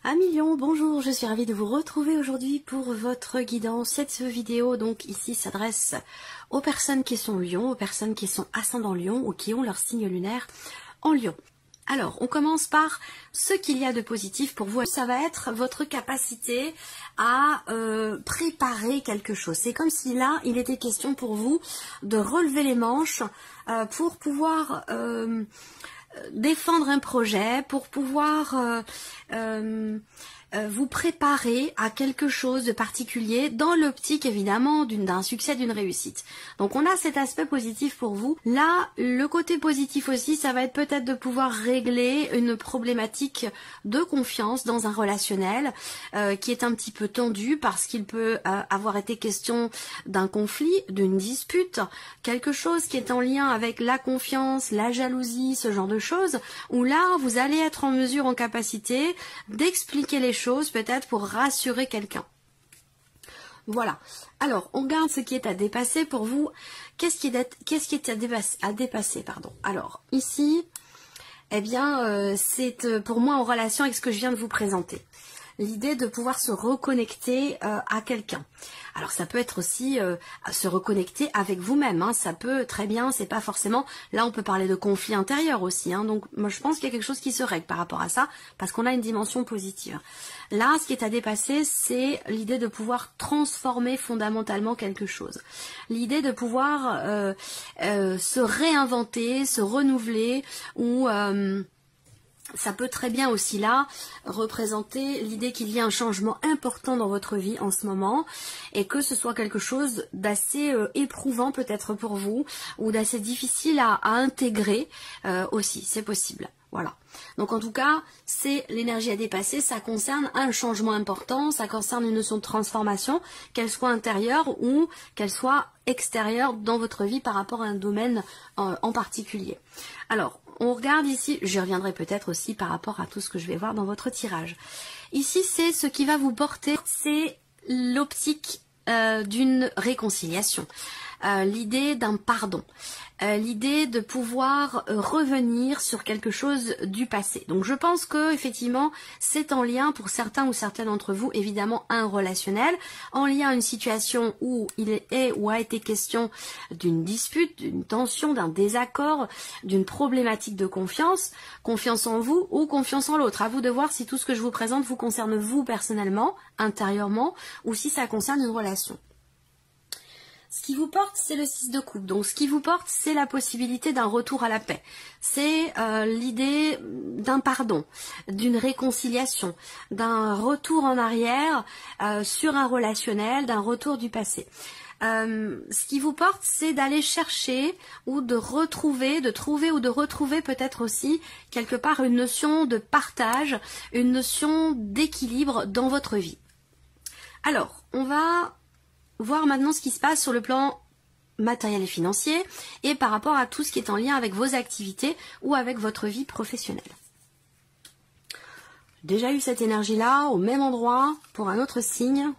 Amis Lion, bonjour, je suis ravie de vous retrouver aujourd'hui pour votre guidance. Cette vidéo donc ici s'adresse aux personnes qui sont Lion, aux personnes qui sont ascendant Lion ou qui ont leur signe lunaire en Lion. Alors, on commence par ce qu'il y a de positif pour vous. Ça va être votre capacité à préparer quelque chose. C'est comme si là, il était question pour vous de relever les manches pour pouvoir défendre un projet, pour pouvoir vous préparer à quelque chose de particulier dans l'optique évidemment d'un succès, d'une réussite. Donc on a cet aspect positif pour vous. Là, le côté positif aussi, ça va être peut-être de pouvoir régler une problématique de confiance dans un relationnel qui est un petit peu tendu parce qu'il peut avoir été question d'un conflit, d'une dispute, quelque chose qui est en lien avec la confiance, la jalousie, ce genre de choses, où là, vous allez être en mesure, en capacité d'expliquer les choses peut-être pour rassurer quelqu'un. Voilà. Alors, on garde ce qui est à dépasser pour vous. Qu'est-ce qui est à dépasser, pardon. Alors, ici, eh bien, c'est pour moi en relation avec ce que je viens de vous présenter. L'idée de pouvoir se reconnecter à quelqu'un. Alors ça peut être aussi se reconnecter avec vous-même, hein. Ça peut très bien, c'est pas forcément, là on peut parler de conflit intérieur aussi, hein. Donc moi je pense qu'il y a quelque chose qui se règle par rapport à ça, parce qu'on a une dimension positive. Là ce qui est à dépasser, c'est l'idée de pouvoir transformer fondamentalement quelque chose. L'idée de pouvoir se réinventer, se renouveler, ou ça peut très bien aussi là représenter l'idée qu'il y a un changement important dans votre vie en ce moment et que ce soit quelque chose d'assez éprouvant peut-être pour vous ou d'assez difficile à intégrer aussi, c'est possible. Voilà. Donc en tout cas, c'est l'énergie à dépasser, ça concerne un changement important, ça concerne une notion de transformation, qu'elle soit intérieure ou qu'elle soit extérieure dans votre vie par rapport à un domaine en particulier. Alors, on regarde ici, j'y reviendrai peut-être aussi par rapport à tout ce que je vais voir dans votre tirage. Ici, c'est ce qui va vous porter, c'est l'optique d'une réconciliation, l'idée d'un pardon, l'idée de pouvoir revenir sur quelque chose du passé. Donc je pense que effectivement c'est en lien pour certains ou certaines d'entre vous évidemment un relationnel, en lien à une situation où il est ou a été question d'une dispute, d'une tension, d'un désaccord, d'une problématique de confiance, confiance en vous ou confiance en l'autre. À vous de voir si tout ce que je vous présente vous concerne vous personnellement, intérieurement, ou si ça concerne une relation. Ce qui vous porte, c'est le 6 de coupe. Donc, ce qui vous porte, c'est la possibilité d'un retour à la paix. C'est l'idée d'un pardon, d'une réconciliation, d'un retour en arrière sur un relationnel, d'un retour du passé. Ce qui vous porte, c'est d'aller chercher ou de retrouver, de trouver ou de retrouver peut-être aussi quelque part une notion de partage, une notion d'équilibre dans votre vie. Alors, on va voir maintenant ce qui se passe sur le plan matériel et financier et par rapport à tout ce qui est en lien avec vos activités ou avec votre vie professionnelle. Déjà eu cette énergie-là au même endroit pour un autre signe.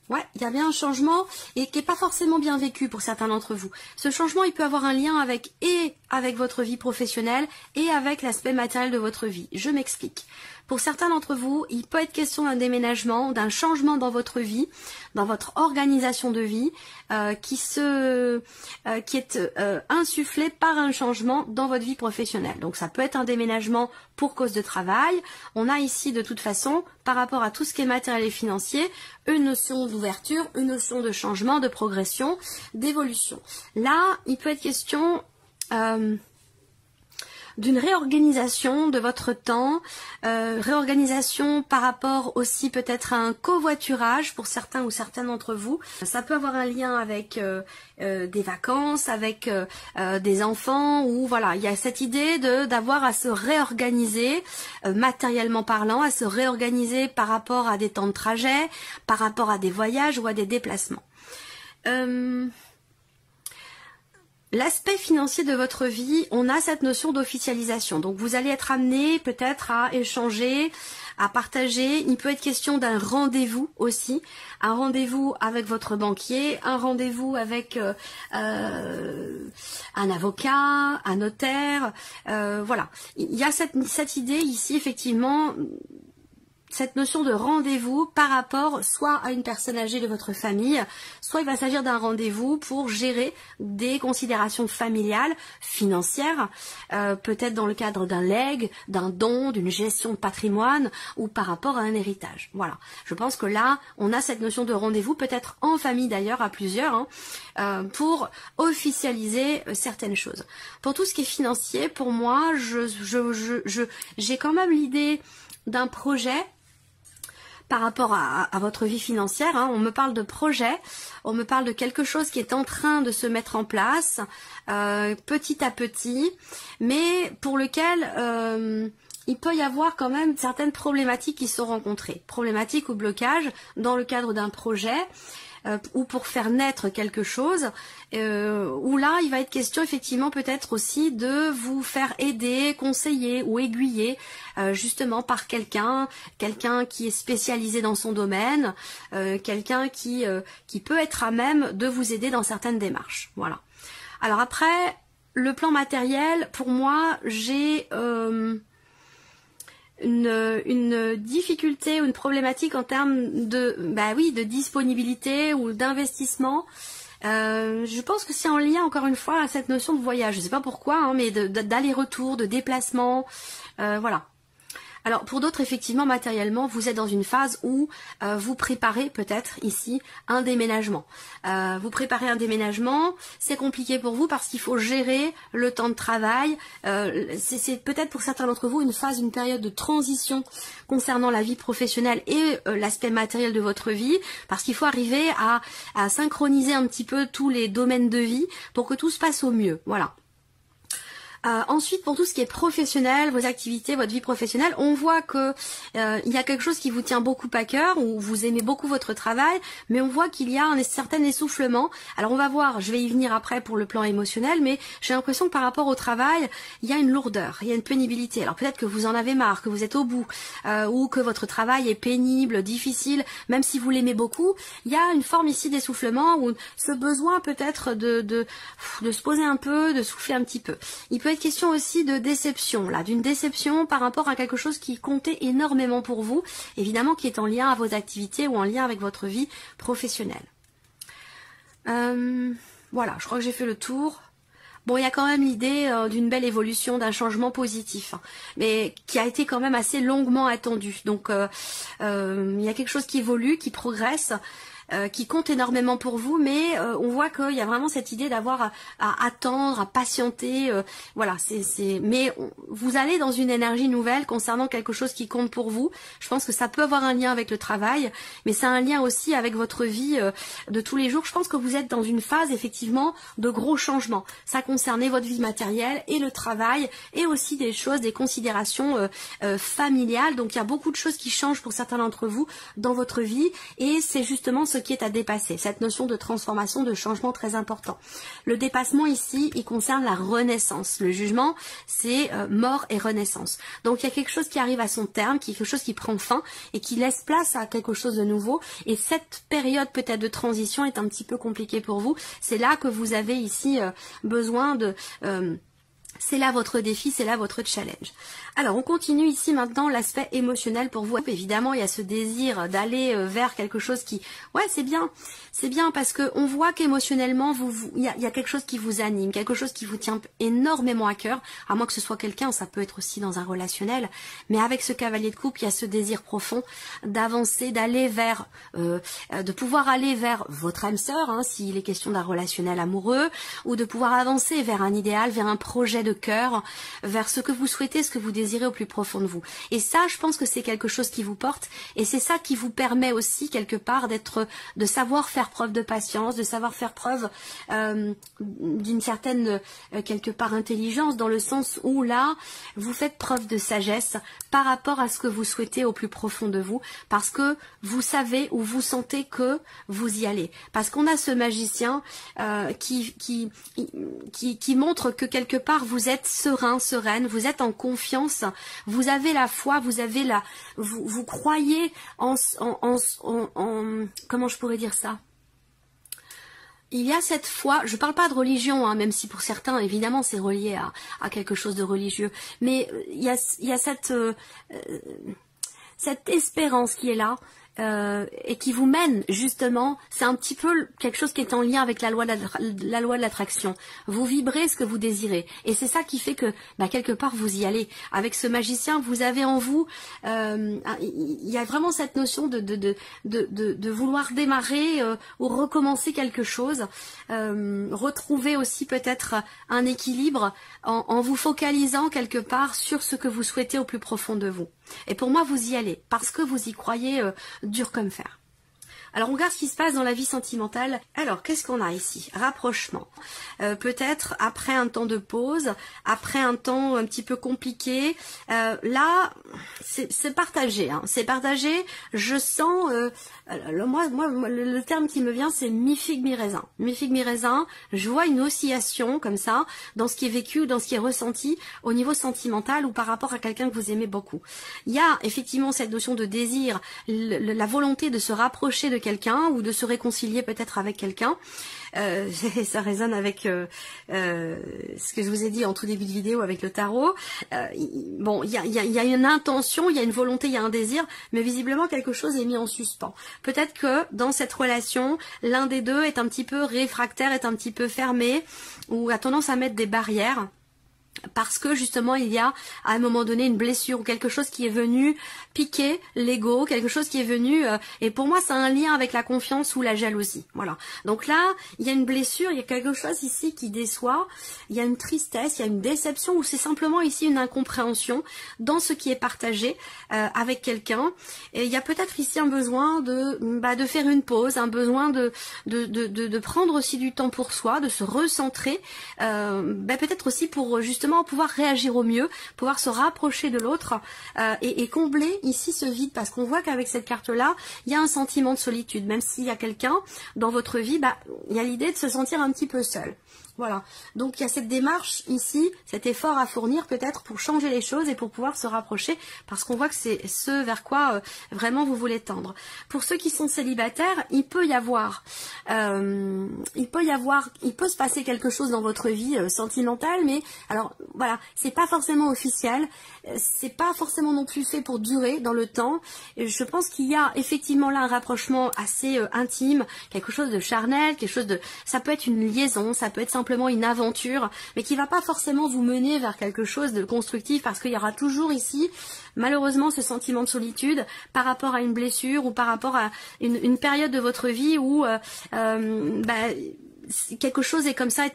Ouais, il y a bien un changement et qui n'est pas forcément bien vécu pour certains d'entre vous. Ce changement, il peut avoir un lien avec votre vie professionnelle et avec l'aspect matériel de votre vie. Je m'explique. Pour certains d'entre vous, il peut être question d'un déménagement, d'un changement dans votre vie, dans votre organisation de vie, qui est insufflé par un changement dans votre vie professionnelle. Donc ça peut être un déménagement pour cause de travail. On a ici de toute façon, par rapport à tout ce qui est matériel et financier, une notion d'ouverture, une notion de changement, de progression, d'évolution. Là, il peut être question d'une réorganisation de votre temps, réorganisation par rapport aussi peut-être à un covoiturage pour certains ou certaines d'entre vous. Ça peut avoir un lien avec des vacances, avec des enfants, ou voilà, il y a cette idée d'avoir à se réorganiser matériellement parlant, à se réorganiser par rapport à des temps de trajet, par rapport à des voyages ou à des déplacements. L'aspect financier de votre vie, on a cette notion d'officialisation. Donc vous allez être amené peut-être à échanger à partager. Il peut être question d'un rendez-vous aussi, un rendez-vous avec votre banquier, un rendez-vous avec un avocat, un notaire, voilà. Il y a cette idée ici effectivement, cette notion de rendez-vous par rapport soit à une personne âgée de votre famille, soit il va s'agir d'un rendez-vous pour gérer des considérations familiales, financières, peut-être dans le cadre d'un legs, d'un don, d'une gestion de patrimoine ou par rapport à un héritage. Voilà, je pense que là, on a cette notion de rendez-vous, peut-être en famille d'ailleurs, à plusieurs, pour officialiser certaines choses. Pour tout ce qui est financier, pour moi, j'ai quand même l'idée d'un projet par rapport à votre vie financière, on me parle de projet, on me parle de quelque chose qui est en train de se mettre en place petit à petit, mais pour lequel il peut y avoir quand même certaines problématiques qui sont rencontrées, problématiques ou blocages dans le cadre d'un projet, ou pour faire naître quelque chose, où là il va être question effectivement peut-être aussi de vous faire aider, conseiller ou aiguiller justement par quelqu'un qui est spécialisé dans son domaine, quelqu'un qui peut être à même de vous aider dans certaines démarches. Voilà. Alors après, le plan matériel, pour moi, j'ai une difficulté ou une problématique en termes de disponibilité ou d'investissement. Je pense que c'est en lien encore une fois à cette notion de voyage. Je sais pas pourquoi, mais d'aller-retour, de déplacement, voilà. Alors pour d'autres, effectivement, matériellement, vous êtes dans une phase où vous préparez peut-être ici un déménagement. Vous préparez un déménagement, c'est compliqué pour vous parce qu'il faut gérer le temps de travail. C'est peut-être pour certains d'entre vous une période de transition concernant la vie professionnelle et l'aspect matériel de votre vie, parce qu'il faut arriver à synchroniser un petit peu tous les domaines de vie pour que tout se passe au mieux. Voilà. Ensuite, pour tout ce qui est professionnel, vos activités, votre vie professionnelle, on voit que il y a quelque chose qui vous tient beaucoup à cœur, où vous aimez beaucoup votre travail, mais on voit qu'il y a un certain essoufflement. Alors on va voir, je vais y venir après pour le plan émotionnel, mais j'ai l'impression que par rapport au travail, il y a une lourdeur, il y a une pénibilité. Alors peut-être que vous en avez marre, que vous êtes au bout, ou que votre travail est pénible, difficile, même si vous l'aimez beaucoup, il y a une forme ici d'essoufflement, ou ce besoin peut-être de se poser un peu, de souffler un petit peu. Il peut être question aussi de déception, là, d'une déception par rapport à quelque chose qui comptait énormément pour vous, évidemment qui est en lien à vos activités ou en lien avec votre vie professionnelle. Voilà, je crois que j'ai fait le tour. Bon, il y a quand même l'idée d'une belle évolution, d'un changement positif, mais qui a été quand même assez longuement attendu. Donc, il y a quelque chose qui évolue, qui progresse, qui compte énormément pour vous, mais on voit qu'il y a vraiment cette idée d'avoir à attendre, à patienter, voilà, mais vous allez dans une énergie nouvelle concernant quelque chose qui compte pour vous. Je pense que ça peut avoir un lien avec le travail, mais ça a un lien aussi avec votre vie de tous les jours. Je pense que vous êtes dans une phase effectivement de gros changements. Ça concernait votre vie matérielle et le travail, et aussi des choses, des considérations familiales. Donc il y a beaucoup de choses qui changent pour certains d'entre vous dans votre vie, et c'est justement ce qui est à dépasser, cette notion de transformation, de changement très important. Le dépassement ici, il concerne la renaissance. Le jugement, c'est mort et renaissance. Donc il y a quelque chose qui arrive à son terme, quelque chose qui prend fin et qui laisse place à quelque chose de nouveau. Et cette période peut-être de transition est un petit peu compliquée pour vous. C'est là que vous avez ici besoin de... c'est là votre défi, c'est là votre challenge. Alors on continue ici maintenant l'aspect émotionnel pour vous. Évidemment il y a ce désir d'aller vers quelque chose qui... Ouais, c'est bien parce que on voit qu'émotionnellement il y a quelque chose qui vous anime, quelque chose qui vous tient énormément à cœur, à moins que ce soit quelqu'un, ça peut être aussi dans un relationnel, mais avec ce cavalier de coupe, il y a ce désir profond d'avancer, d'aller vers, de pouvoir aller vers votre âme sœur, s'il est question d'un relationnel amoureux, ou de pouvoir avancer vers un idéal, vers un projet de cœur, vers ce que vous souhaitez, ce que vous désirez au plus profond de vous. Et ça, je pense que c'est quelque chose qui vous porte, et c'est ça qui vous permet aussi quelque part de savoir faire preuve de patience, de savoir faire preuve d'une certaine quelque part intelligence, dans le sens où là vous faites preuve de sagesse par rapport à ce que vous souhaitez au plus profond de vous, parce que vous savez ou vous sentez que vous y allez, parce qu'on a ce magicien qui montre que quelque part vous vous êtes serein, sereine, vous êtes en confiance, vous avez la foi, vous croyez en comment je pourrais dire ça? Il y a cette foi, je parle pas de religion, hein, même si pour certains, évidemment, c'est relié à quelque chose de religieux, mais il y a cette espérance qui est là, et qui vous mène justement, c'est un petit peu quelque chose qui est en lien avec la loi de l'attraction. Vous vibrez ce que vous désirez, et c'est ça qui fait que quelque part vous y allez. Avec ce magicien, vous avez en vous, il y a vraiment cette notion de vouloir démarrer ou recommencer quelque chose, retrouver aussi peut-être un équilibre en vous focalisant quelque part sur ce que vous souhaitez au plus profond de vous. Et pour moi, vous y allez parce que vous y croyez dur comme fer. Alors on regarde ce qui se passe dans la vie sentimentale. Alors qu'est-ce qu'on a ici? Rapprochement. Peut-être après un temps de pause, après un temps un petit peu compliqué. Là, c'est partagé. Hein. C'est partagé. Je sens... le terme qui me vient, c'est mi-figue, mi-raisin. Mi-figue, mi-raisin. Je vois une oscillation comme ça dans ce qui est vécu ou dans ce qui est ressenti au niveau sentimental ou par rapport à quelqu'un que vous aimez beaucoup. Il y a effectivement cette notion de désir, la volonté de se rapprocher de quelqu'un ou de se réconcilier peut-être avec quelqu'un. Ça résonne avec ce que je vous ai dit en tout début de vidéo avec le tarot. Bon, il y a une intention, il y a une volonté, il y a un désir, mais visiblement quelque chose est mis en suspens. Peut-être que dans cette relation, l'un des deux est un petit peu réfractaire, est un petit peu fermé, ou a tendance à mettre des barrières. Parce que justement il y a à un moment donné une blessure ou quelque chose qui est venu piquer l'ego, quelque chose qui est venu et pour moi c'est un lien avec la confiance ou la jalousie. Voilà. Donc là il y a une blessure, il y a quelque chose ici qui déçoit, il y a une tristesse, il y a une déception ou c'est simplement ici une incompréhension dans ce qui est partagé avec quelqu'un. Et il y a peut-être ici un besoin de faire une pause, un besoin de prendre aussi du temps pour soi, de se recentrer, peut-être aussi pour justement pouvoir réagir au mieux, pouvoir se rapprocher de l'autre et combler ici ce vide, parce qu'on voit qu'avec cette carte-là, il y a un sentiment de solitude, même s'il y a quelqu'un dans votre vie, il y a l'idée de se sentir un petit peu seul. Voilà, donc il y a cette démarche ici, cet effort à fournir peut-être pour changer les choses et pour pouvoir se rapprocher, parce qu'on voit que c'est ce vers quoi vraiment vous voulez tendre. Pour ceux qui sont célibataires, il peut se passer quelque chose dans votre vie sentimentale, mais alors voilà, c'est pas forcément officiel, c'est pas forcément non plus fait pour durer dans le temps. Et je pense qu'il y a effectivement là un rapprochement assez intime, quelque chose de charnel, quelque chose de, ça peut être une liaison, ça peut être simplement une aventure, mais qui va pas forcément vous mener vers quelque chose de constructif, parce qu'il y aura toujours ici, malheureusement, ce sentiment de solitude par rapport à une blessure ou par rapport à une période de votre vie où quelque chose est comme ça,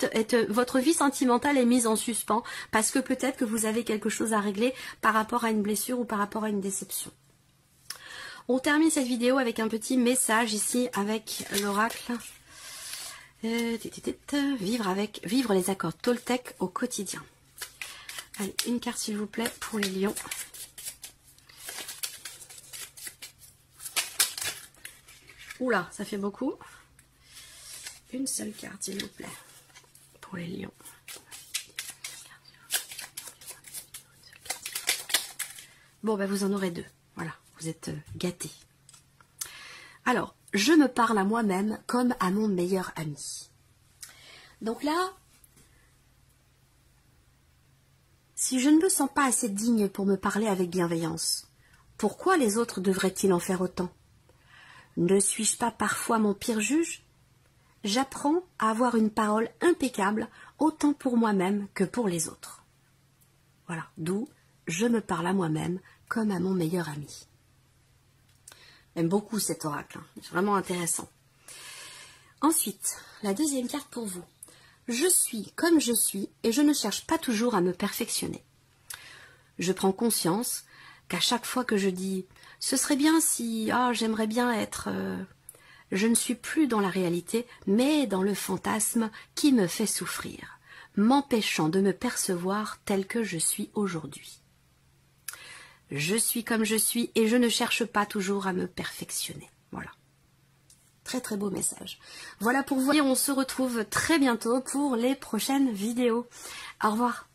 votre vie sentimentale est mise en suspens, parce que peut-être que vous avez quelque chose à régler par rapport à une blessure ou par rapport à une déception. On termine cette vidéo avec un petit message ici avec l'oracle. Vivre les accords Toltec au quotidien. Allez, une carte s'il vous plaît pour les lions. Oula, ça fait beaucoup. Une seule carte s'il vous plaît pour les lions. Bon, vous en aurez deux. Voilà, vous êtes gâtés. Alors, je me parle à moi-même comme à mon meilleur ami. Donc là, si je ne me sens pas assez digne pour me parler avec bienveillance, pourquoi les autres devraient-ils en faire autant? Ne suis-je pas parfois mon pire juge? J'apprends à avoir une parole impeccable, autant pour moi-même que pour les autres. Voilà, d'où je me parle à moi-même comme à mon meilleur ami. J'aime beaucoup cet oracle, hein. C'est vraiment intéressant. Ensuite, la deuxième carte pour vous. Je suis comme je suis et je ne cherche pas toujours à me perfectionner. Je prends conscience qu'à chaque fois que je dis « ce serait bien si... j'aimerais bien être... je ne suis plus dans la réalité, mais dans le fantasme qui me fait souffrir, m'empêchant de me percevoir tel que je suis aujourd'hui. Je suis comme je suis et je ne cherche pas toujours à me perfectionner. » Voilà. Très très beau message. Voilà pour vous. Et on se retrouve très bientôt pour les prochaines vidéos. Au revoir.